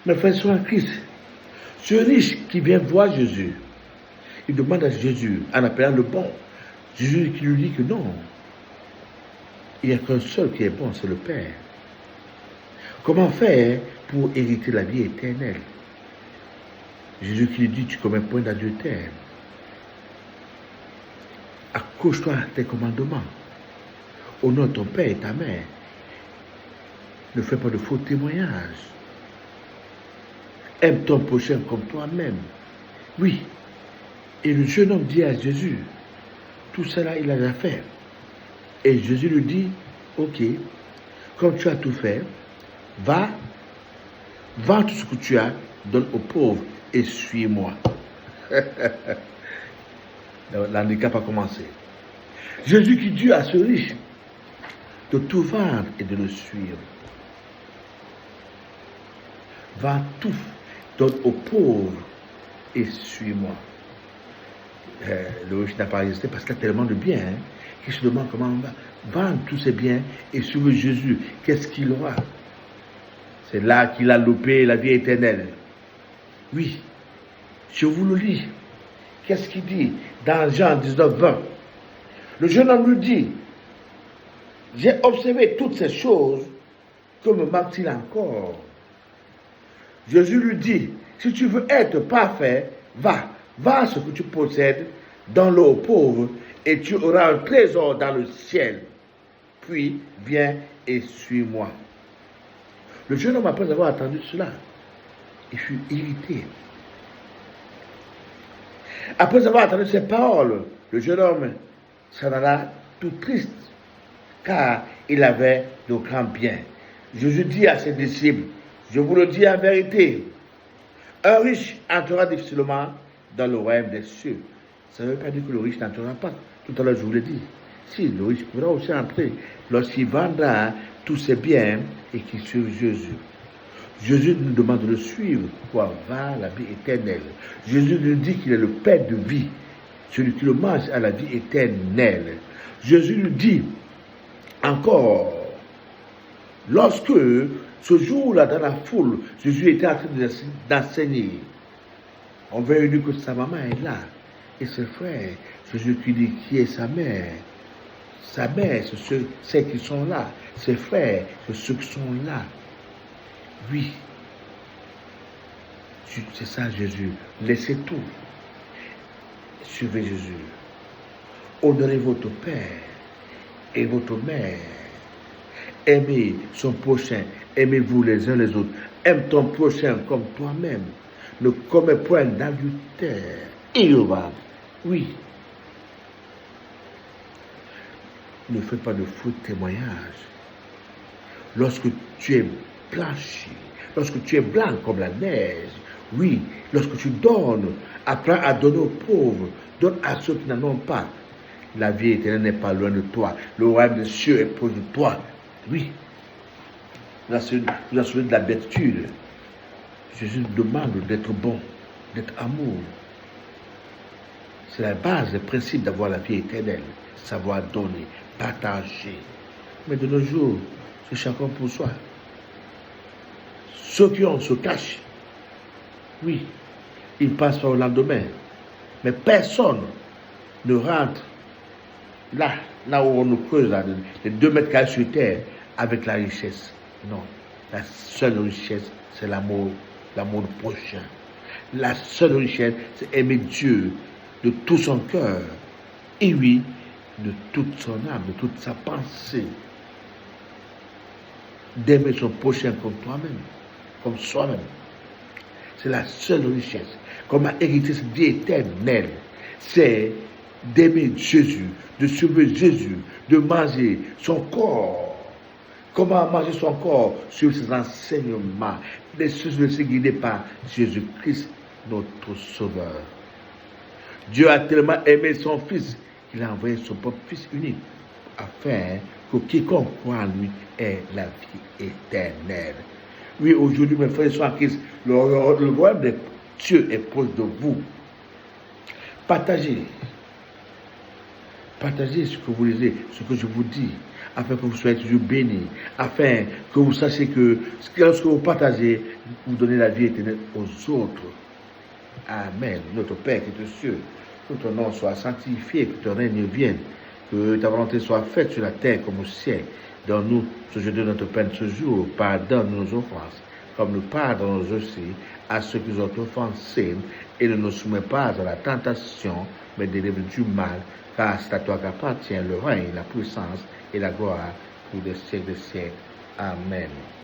mes frères sont en Christ. Ce riche qui vient voir Jésus, il demande à Jésus, en appelant le bon, Jésus qui lui dit que non, il n'y a qu'un seul qui est bon, c'est le Père. Comment faire pour hériter la vie éternelle? Jésus qui lui dit, tu commets point d'adultère. Accroche-toi à tes commandements. Honore ton père et ta mère. Ne fais pas de faux témoignages. Aime ton prochain comme toi-même. Oui. Et le jeune homme dit à Jésus, tout cela il a déjà fait. Et Jésus lui dit, ok, comme tu as tout fait, va, vends tout ce que tu as, donne aux pauvres et suis-moi. L'handicap a commencé. Jésus qui dit à ce riche de tout vendre et de le suivre. Vends tout, donne aux pauvres et suis-moi. Le riche n'a pas résisté parce qu'il a tellement de biens qu'il se demande comment on va vendre tous ses biens et suivre Jésus. Qu'est-ce qu'il aura? C'est là qu'il a loupé la vie éternelle. Oui, je vous le lis. Qu'est-ce qu'il dit dans Jean 19, 20? Le jeune homme lui dit, j'ai observé toutes ces choses, que me manque-t-il encore? Jésus lui dit, si tu veux être parfait, va, vends ce que tu possèdes, donne-le aux pauvres, et tu auras un trésor dans le ciel. Puis, viens et suis-moi. Le jeune homme, après avoir entendu cela, il fut irrité. Après avoir entendu ces paroles, le jeune homme s'en alla tout triste, car il avait de grands biens. Jésus dit à ses disciples, je vous le dis en vérité, un riche entrera difficilement dans le royaume des cieux. Ça ne veut pas dire que le riche n'entrera pas. Tout à l'heure, je vous l'ai dit. Si, le riche pourra aussi entrer lorsqu'il vendra tous ses biens et qu'il suive Jésus. Jésus nous demande de le suivre pour avoir la vie éternelle. Jésus nous dit qu'il est le Père de vie, celui qui le mange à la vie éternelle. Jésus nous dit encore, lorsque ce jour-là, dans la foule, Jésus était en train d'enseigner, on veut dire que sa maman est là, et ses frères. Jésus qui dit qui est sa mère. Sa mère, c'est ceux qui sont là. Ses frères, c'est ceux qui sont là. Oui. C'est ça Jésus. Laissez tout. Suivez Jésus. Honorez votre père et votre mère. Aimez son prochain. Aimez-vous les uns les autres. Aime ton prochain comme toi-même. Ne commets point d'adultère. Irrévocable. Oui. Ne fais pas de faux témoignages. Lorsque tu es blanchi, lorsque tu es blanc comme la neige, oui, lorsque tu donnes, apprends à donner aux pauvres, donne à ceux qui n'en ont pas. La vie éternelle n'est pas loin de toi. Le royaume des cieux est proche de toi. Oui. Vous assurez de la béatitude. Jésus nous demande d'être bon, d'être amour. C'est la base, le principe d'avoir la vie éternelle. Savoir donner, partager. Mais de nos jours, c'est chacun pour soi. Ceux qui ont se cachent. Oui, ils passent au lendemain. Mais personne ne rentre là où on nous creuse, là, les 2 mètres carrés sur terre, avec la richesse. Non. La seule richesse, c'est l'amour du prochain. La seule richesse, c'est aimer Dieu de tout son cœur. Et oui, de toute son âme, de toute sa pensée. D'aimer son prochain comme toi-même, comme soi-même. C'est la seule richesse. Comment hériter cette vie éternelle, c'est d'aimer Jésus, de suivre Jésus, de manger son corps. Comment manger son corps? Sur ses enseignements. Les choses ne sont guidées par Jésus-Christ, notre Sauveur. Dieu a tellement aimé son Fils qu'il a envoyé son propre Fils unique, afin que quiconque croit en lui ait la vie éternelle. Oui, aujourd'hui, mes frères et sœurs en Christ, le royaume des cieux est proche de vous. Partagez. Partagez ce que vous lisez, ce que je vous dis. afin que vous soyez toujours bénis, afin que vous sachiez que lorsque vous partagez, vous donnez la vie éternelle aux autres. Amen. Notre Père qui est aux cieux, que ton nom soit sanctifié, que ton règne vienne, que ta volonté soit faite sur la terre comme au ciel. Donne-nous ce jour de notre peine ce jour, pardonne nos offenses, comme nous pardonnons aussi à ceux qui nous ont offensés, et ne nous soumets pas à la tentation, mais délivre du mal, car c'est à toi qu'appartient le règne, la puissance et la gloire pour des siècles des siècles. Amen.